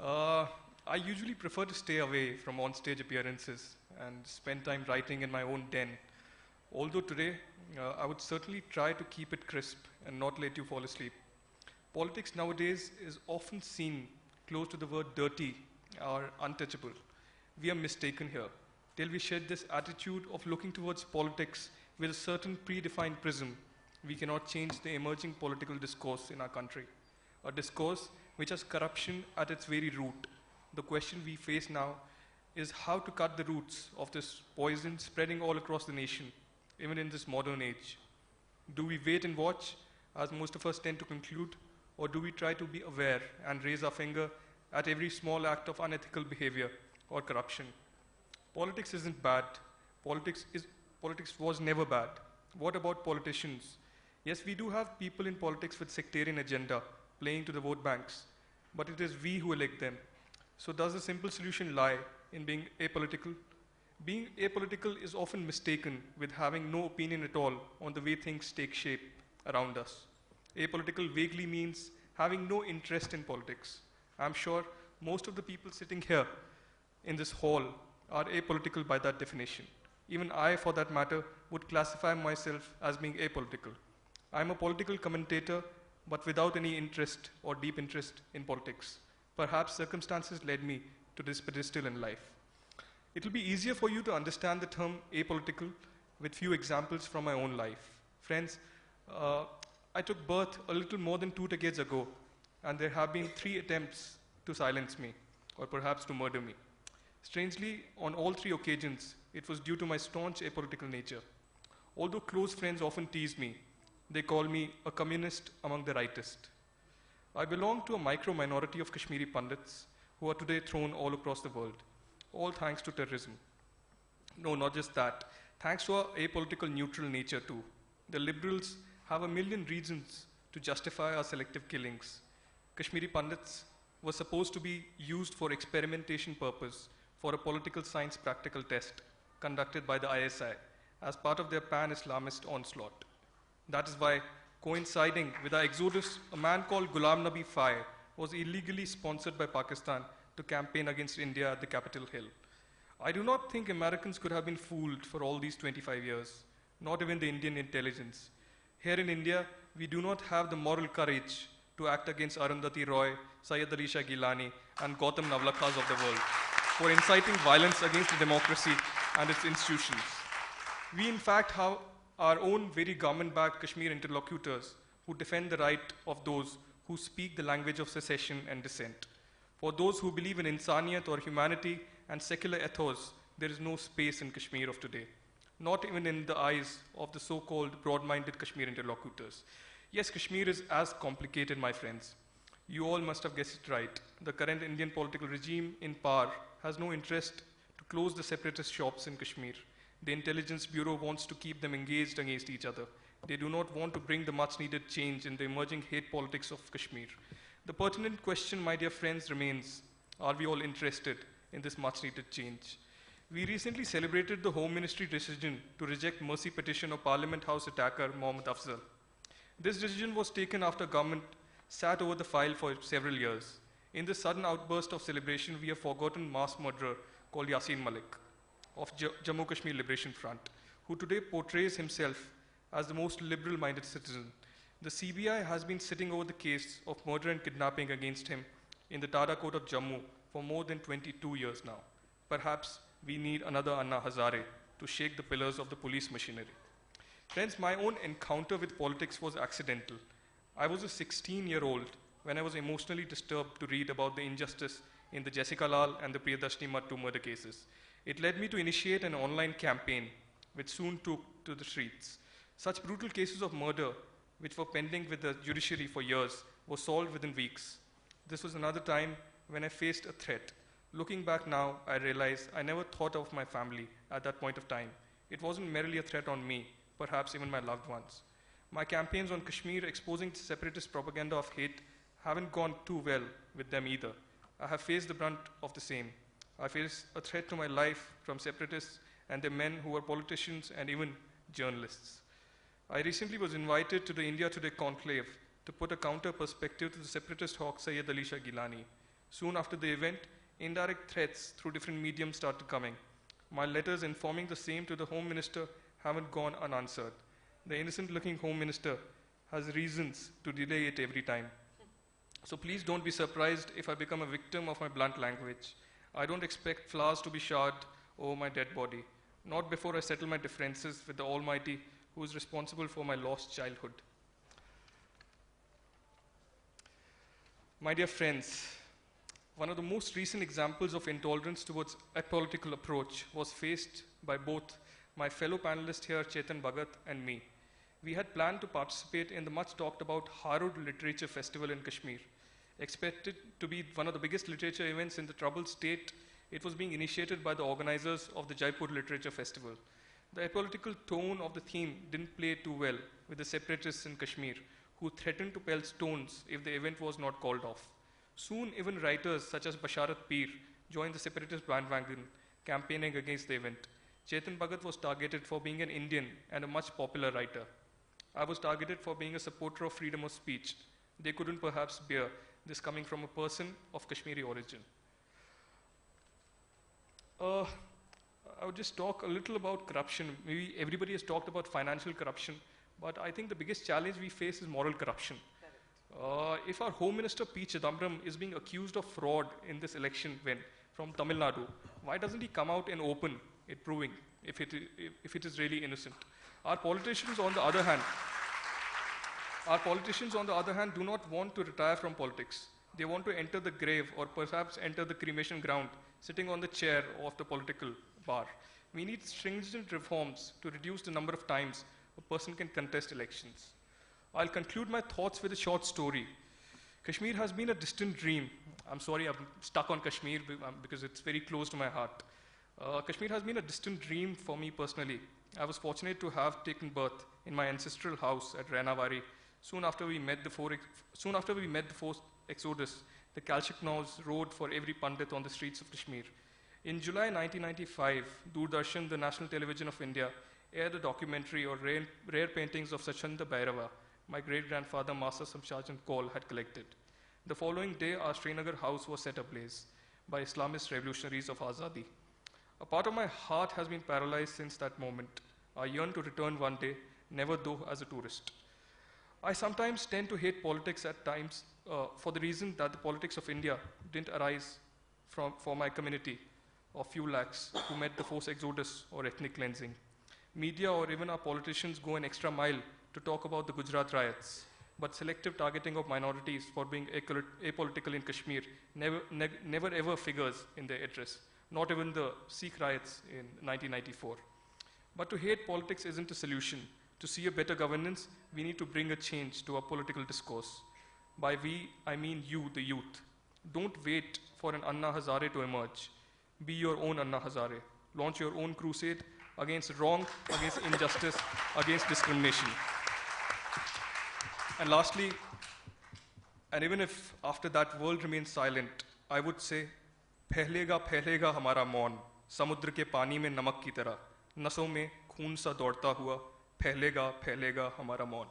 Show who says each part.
Speaker 1: Uh, I usually prefer to stay away from on-stage appearances and spend time writing in my own den. Although today, I would certainly try to keep it crisp and not let you fall asleep. Politics nowadays is often seen close to the word dirty or untouchable. We are mistaken here. Till we shed this attitude of looking towards politics with a certain predefined prism, we cannot change the emerging political discourse in our country. A discourse which has corruption at its very root. The question we face now is how to cut the roots of this poison spreading all across the nation, even in this modern age. Do we wait and watch, as most of us tend to conclude, or do we try to be aware and raise our finger at every small act of unethical behavior or corruption? Politics isn't bad. Politics was never bad. What about politicians? Yes, we do have people in politics with sectarian agenda playing to the vote banks, but it is we who elect them. So does the simple solution lie in being apolitical? Being apolitical is often mistaken with having no opinion at all on the way things take shape around us. Apolitical vaguely means having no interest in politics. I'm sure most of the people sitting here in this hall are apolitical by that definition. Even I, for that matter, would classify myself as being apolitical. I'm a political commentator, but without any interest or deep interest in politics. Perhaps circumstances led me to this pedestal in life. It will be easier for you to understand the term apolitical with few examples from my own life. Friends, I took birth a little more than 2 decades ago, and there have been 3 attempts to silence me, or perhaps to murder me. Strangely, on all 3 occasions, it was due to my staunch apolitical nature. Although close friends often tease me, they call me a communist among the rightist. I belong to a micro-minority of Kashmiri Pandits who are today thrown all across the world, all thanks to terrorism. No, not just that. Thanks to our apolitical neutral nature too. The liberals have a million reasons to justify our selective killings. Kashmiri Pandits were supposed to be used for experimentation purpose for a political science practical test conducted by the ISI as part of their pan-Islamist onslaught. That is why, coinciding with our exodus, a man called Ghulam Nabi Fai was illegally sponsored by Pakistan to campaign against India at the Capitol Hill. I do not think Americans could have been fooled for all these 25 years, not even the Indian intelligence. Here in India, we do not have the moral courage to act against Arundhati Roy, Syed Ali Shah Gilani, and Gautam Navlakhas of the world for inciting violence against the democracy and its institutions. We, in fact, have our own very government-backed Kashmir interlocutors who defend the right of those who speak the language of secession and dissent. For those who believe in insaniyat or humanity and secular ethos, there is no space in Kashmir of today, not even in the eyes of the so-called broad-minded Kashmir interlocutors. Yes, Kashmir is as complicated, my friends. You all must have guessed it right. The current Indian political regime in power has no interest to close the separatist shops in Kashmir. The Intelligence Bureau wants to keep them engaged against each other. They do not want to bring the much-needed change in the emerging hate politics of Kashmir. The pertinent question, my dear friends, remains, are we all interested in this much-needed change? We recently celebrated the Home Ministry decision to reject mercy petition of Parliament House attacker Mohammad Afzal. This decision was taken after government sat over the file for several years. In this sudden outburst of celebration, we have forgotten mass murderer called Yasin Malik of Jammu Kashmir Liberation Front, who today portrays himself as the most liberal-minded citizen. The CBI has been sitting over the case of murder and kidnapping against him in the Tada court of Jammu for more than 22 years now. Perhaps we need another Anna Hazare to shake the pillars of the police machinery. Friends, my own encounter with politics was accidental. I was a 16-year-old when I was emotionally disturbed to read about the injustice in the Jessica Lal and the Priyadarshini Mattu murder cases. It led me to initiate an online campaign which soon took to the streets. Such brutal cases of murder, which were pending with the judiciary for years, were solved within weeks. This was another time when I faced a threat. Looking back now, I realize I never thought of my family at that point of time. It wasn't merely a threat on me, perhaps even my loved ones. My campaigns on Kashmir exposing separatist propaganda of hate haven't gone too well with them either. I have faced the brunt of the same. I face a threat to my life from separatists and the men who are politicians and even journalists. I recently was invited to the India Today conclave to put a counter perspective to the separatist hawk Syed Ali Shah Gilani. Soon after the event, indirect threats through different mediums started coming. My letters informing the same to the Home Minister haven't gone unanswered. The innocent-looking Home Minister has reasons to delay it every time. So please don't be surprised if I become a victim of my blunt language. I don't expect flowers to be showered over my dead body, not before I settle my differences with the Almighty who is responsible for my lost childhood. My dear friends, one of the most recent examples of intolerance towards a political approach was faced by both my fellow panelist here, Chetan Bhagat, and me. We had planned to participate in the much talked about Harud Literature Festival in Kashmir. Expected to be one of the biggest literature events in the troubled state, it was being initiated by the organizers of the Jaipur Literature Festival. The apolitical tone of the theme didn't play too well with the separatists in Kashmir, who threatened to pelt stones if the event was not called off. Soon, even writers such as Basharat Peer joined the separatist bandwagon, campaigning against the event. Chetan Bhagat was targeted for being an Indian and a much popular writer. I was targeted for being a supporter of freedom of speech. They couldn't perhaps bear this coming from a person of Kashmiri origin. I would just talk a little about corruption. Maybe everybody has talked about financial corruption, but I think the biggest challenge we face is moral corruption. If our Home Minister P. Chidambaram is being accused of fraud in this election win from Tamil Nadu, why doesn't he come out and open it, proving if it is really innocent? Our politicians, on the other hand, do not want to retire from politics. They want to enter the grave or perhaps enter the cremation ground, sitting on the chair of the political bar. We need stringent reforms to reduce the number of times a person can contest elections. I'll conclude my thoughts with a short story. Kashmir has been a distant dream. I'm sorry, I'm stuck on Kashmir because it's very close to my heart. Kashmir has been a distant dream for me personally. I was fortunate to have taken birth in my ancestral house at Rainawari. Soon after we met the fourth exodus, the Kalshiknaus rode for every Pandit on the streets of Kashmir. In July 1995, Doordarshan, the national television of India, aired a documentary on rare paintings of Sachanda Bhairava, my great-grandfather Master Sergeant Kaul had collected. The following day, our Srinagar house was set ablaze by Islamist revolutionaries of Azadi. A part of my heart has been paralyzed since that moment. I yearn to return one day, never though as a tourist. I sometimes tend to hate politics at times for the reason that the politics of India didn't arise for my community of few lakhs who met the forced exodus or ethnic cleansing. Media or even our politicians go an extra mile to talk about the Gujarat riots, but selective targeting of minorities for being apolitical in Kashmir never ever figures in their address, not even the Sikh riots in 1994. But to hate politics isn't a solution. To see a better governance, we need to bring a change to our political discourse. By we, I mean you, the youth. Don't wait for an Anna Hazare to emerge. Be your own Anna Hazare. Launch your own crusade against wrong, against injustice, against discrimination. And lastly, and even if after that world remains silent, I would say, फैलेगा फैलेगा हमारा मौन, समुद्र के पानी में नमक की तरह, नसों में खून सा दौड़ता हुआ, फैलेगा फैलेगा हमारा मौन.